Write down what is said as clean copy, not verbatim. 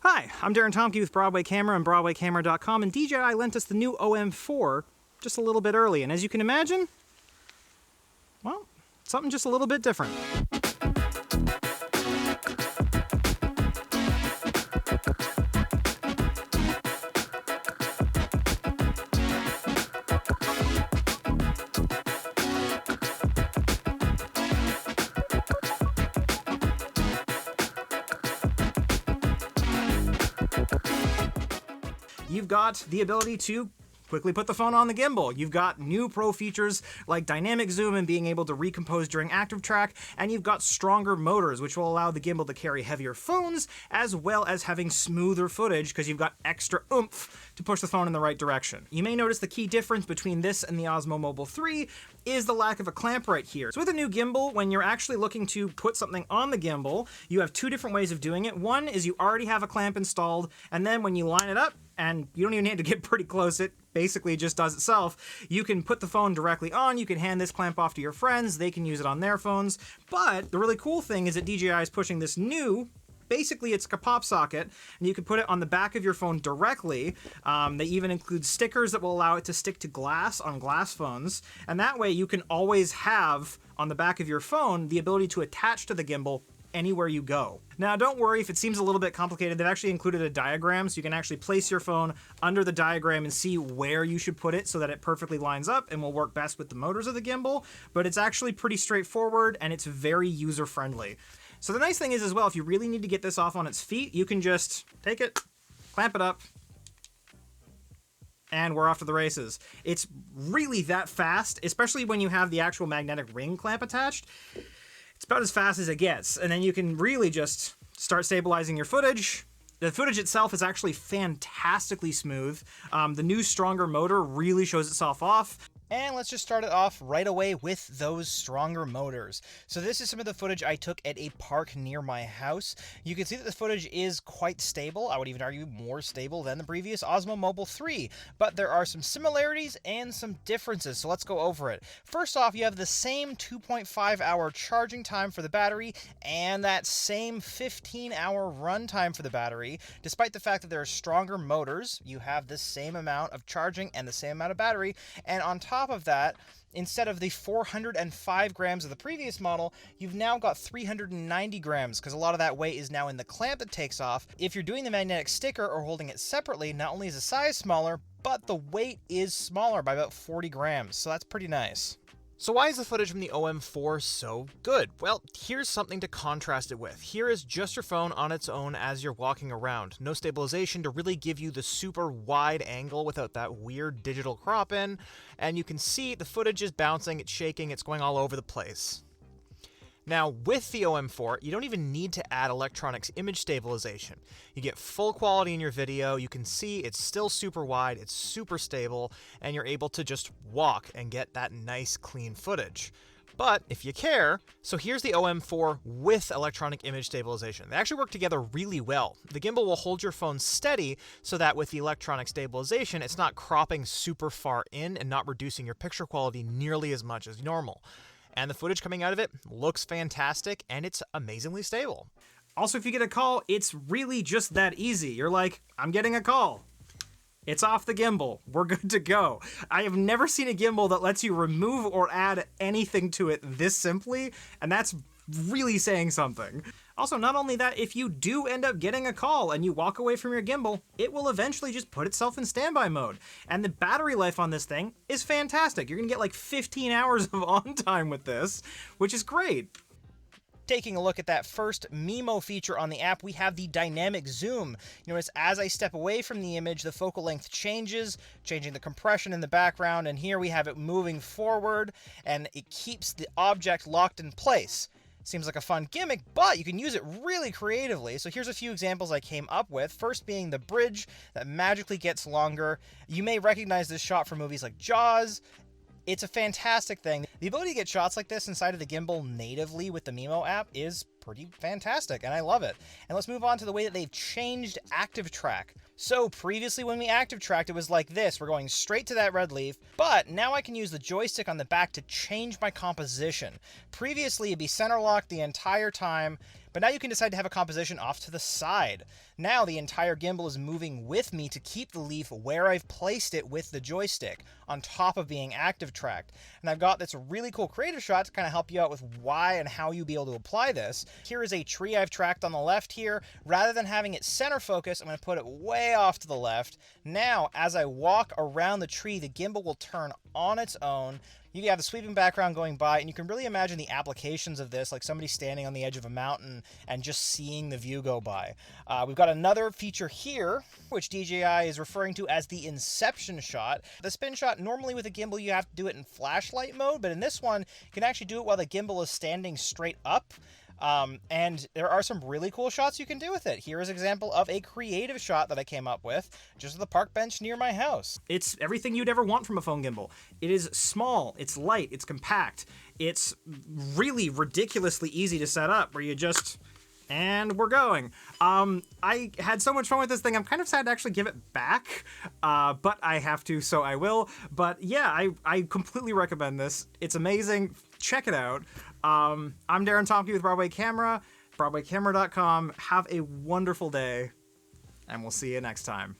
Hi, I'm Darren Tomke with Broadway Camera and BroadwayCamera.com, and DJI lent us the new OM4 just a little bit early, and as you can imagine, well, something just a little bit different. You've got the ability to quickly put the phone on the gimbal. You've got new pro features like dynamic zoom and being able to recompose during active track, and you've got stronger motors, which will allow the gimbal to carry heavier phones, as well as having smoother footage because you've got extra oomph to push the phone in the right direction. You may notice the key difference between this and the Osmo Mobile 3 is the lack of a clamp right here. So with a new gimbal, when you're actually looking to put something on the gimbal, you have two different ways of doing it. One is you already have a clamp installed, and then when you line it up, and you don't even need to get pretty close, it basically just does itself. You can put the phone directly on, you can hand this clamp off to your friends, they can use it on their phones. But the really cool thing is that DJI is pushing this new, basically it's a pop socket, and you can put it on the back of your phone directly. They even include stickers that will allow it to stick to glass on glass phones, and that way you can always have on the back of your phone the ability to attach to the gimbal anywhere you go. Now, don't worry if it seems a little bit complicated. They've actually included a diagram, so you can actually place your phone under the diagram and see where you should put it so that it perfectly lines up and will work best with the motors of the gimbal, but it's actually pretty straightforward and it's very user-friendly. So the nice thing is as well, if you really need to get this off on its feet, you can just take it, clamp it up, and we're off to the races. It's really that fast, especially when you have the actual magnetic ring clamp attached. It's about as fast as it gets, and then you can really just start stabilizing your footage. The footage itself is actually fantastically smooth. The new stronger motor really shows itself off. And let's just start it off right away with those stronger motors. So this is some of the footage I took at a park near my house. You can see that the footage is quite stable. I would even argue more stable than the previous Osmo Mobile 3. But there are some similarities and some differences, so let's go over it. First off, you have the same 2.5-hour charging time for the battery and that same 15-hour runtime for the battery. Despite the fact that there are stronger motors, you have the same amount of charging and the same amount of battery, and on top of that, instead of the 405 grams of the previous model, you've now got 390 grams because a lot of that weight is now in the clamp that takes off. If you're doing the magnetic sticker or holding it separately, not only is the size smaller, but the weight is smaller by about 40 grams, so that's pretty nice. So why is the footage from the OM4 so good? Well, here's something to contrast it with. Here is just your phone on its own as you're walking around. No stabilization to really give you the super wide angle without that weird digital crop in. And you can see the footage is bouncing, it's shaking, it's going all over the place. Now, with the OM4, you don't even need to add electronics image stabilization. You get full quality in your video, you can see it's still super wide, it's super stable, and you're able to just walk and get that nice clean footage. But if you care, so here's the OM4 with electronic image stabilization. They actually work together really well. The gimbal will hold your phone steady so that with the electronic stabilization, it's not cropping super far in and not reducing your picture quality nearly as much as normal. And the footage coming out of it looks fantastic, and it's amazingly stable. Also, if you get a call, it's really just that easy. You're like, I'm getting a call. It's off the gimbal. We're good to go. I have never seen a gimbal that lets you remove or add anything to it this simply, and that's really saying something. Also, not only that, if you do end up getting a call and you walk away from your gimbal, it will eventually just put itself in standby mode. And the battery life on this thing is fantastic. You're gonna get like 15 hours of on time with this, which is great. Taking a look at that first Mimo feature on the app, we have the dynamic zoom. You notice as I step away from the image, the focal length changes, changing the compression in the background, and here we have it moving forward, and it keeps the object locked in place. Seems like a fun gimmick, but you can use it really creatively. So here's a few examples I came up with. First being the bridge that magically gets longer. You may recognize this shot from movies like Jaws. It's a fantastic thing. The ability to get shots like this inside of the gimbal natively with the Mimo app is pretty fantastic, and I love it. And let's move on to the way that they've changed active track. So previously when we active tracked, it was like this. We're going straight to that red leaf, but now I can use the joystick on the back to change my composition. Previously, it'd be center locked the entire time, But now you can decide to have a composition off to the side. Now the entire gimbal is moving with me to keep the leaf where I've placed it with the joystick, on top of being active tracked. And I've got this really cool creative shot to kind of help you out with why and how you'll be able to apply this. Here is a tree I've tracked on the left here. Rather than having it center focus, I'm going to put it way off to the left. Now, as I walk around the tree, the gimbal will turn on its own. You have the sweeping background going by, and you can really imagine the applications of this, like somebody standing on the edge of a mountain and just seeing the view go by. We've got another feature here, which DJI is referring to as the inception shot. The spin shot, normally with a gimbal, you have to do it in flashlight mode, but in this one, you can actually do it while the gimbal is standing straight up. And there are some really cool shots you can do with it. Here is an example of a creative shot that I came up with just at the park bench near my house. It's everything you'd ever want from a phone gimbal. It is small, it's light, it's compact, it's really ridiculously easy to set up, where you just... and we're going. I had so much fun with this thing. I'm kind of sad to actually give it back, but I have to, so I will. But yeah, I completely recommend this. It's amazing. Check it out. I'm Deron Tomke with Broadway Camera, BroadwayCamera.com. Have a wonderful day, and we'll see you next time.